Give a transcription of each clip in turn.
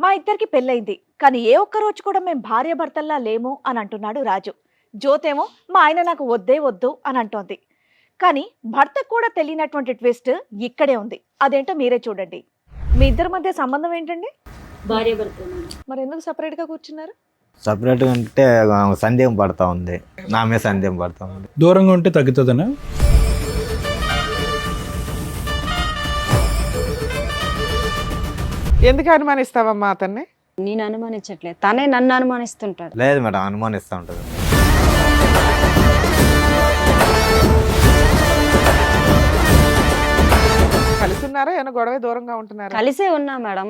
మా ఇద్దరికి పెళ్ళయింది, కానీ ఏ ఒక్క రోజు కూడా మేము భార్యాభర్తల్లా లేము అని అంటున్నాడు రాజు. జ్యోతేమో మా ఆయన నాకు వద్దే వద్దు అని అంటోంది. కానీ భర్తకు కూడా తెలియనటువంటి ట్విస్ట్ ఇక్కడే ఉంది. అదేంటో మీరే చూడండి. మీ ఇద్దరి మధ్య సంబంధం ఏంటండి? భార్య భర్త. మరి ఎందుకు సపరేట్ గా కూర్చున్నారు? సపరేట్గా ఉంటే సందేహం పడతా ఉంది, నా మీద సందేహం పడతా ఉంది. దూరంగా ఉంటే తగ్గుతుందనా? ఎందుకు అనుమానిస్తావమ్మా అతన్ని? నేను అనుమానించట్లేదు, తనే నన్ను అనుమానిస్తుంటాడు. లేదు మేడం, అనుమానిస్తూ ఉంటుంది. కలిసి ఉన్నారా? ఏమైనా గొడవ దూరంగా ఉంటున్నారా? కలిసే ఉన్నా మేడం.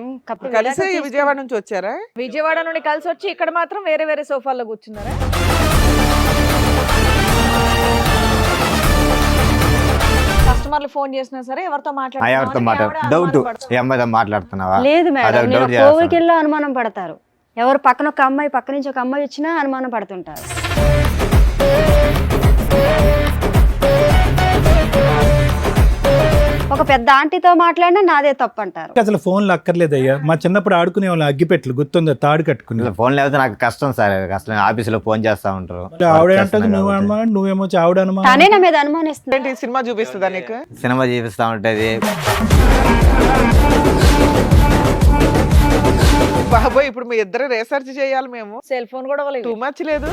కలిసే విజయవాడ నుంచి వచ్చారా? విజయవాడ నుండి కలిసి వచ్చి ఇక్కడ మాత్రం వేరే వేరే సోఫాల్లో కూర్చున్నారా? కస్టమర్లు ఫోన్ చేసినా సరే ఎవరితో ఎవరితో డౌట్, ఈ అమ్మాయితో మాట్లాడుతున్నావా? లేదు మేడం, అదొక నేను doubt చేస్తాను. కోవికెళ్ళి అనుమానం పడతారు. ఎవరు పక్కన ఒక అమ్మాయి, పక్క నుంచి ఒక అమ్మాయి వచ్చినా అనుమానం పడుతుంటారు. ఒక పెద్ద ఆంటీతో మాట్లాడినా నాదే తప్పు అంటారు. అసలు ఫోన్లు అక్కర్లేదయ్యా, మా చిన్నప్పుడు ఆడుకునే వాళ్ళు అగ్గిపెట్లు గుర్తుందా, తాడు కట్టుకుని. ఫోన్ లేకపోతే నాకు కష్టం సార్, అసలు ఆఫీసులో ఫోన్ చేస్తా ఉంటారు. ఆవిడ అంటది నువ్వు అనుమానం, నువ్వేమో ఆవిడ అనుమానం. తనే నా మీద అనుమానిస్తుంది. ఏంటి సినిమా చూపిస్తుందా నీకు? సినిమా చూపిస్తా ఉంటది. బాబోయ్, ఇప్పుడు మీ ఇద్దరు రీసెర్చ్ చేయాలి మేము. సెల్ ఫోన్ కూడా టూ మచ్ లేదు.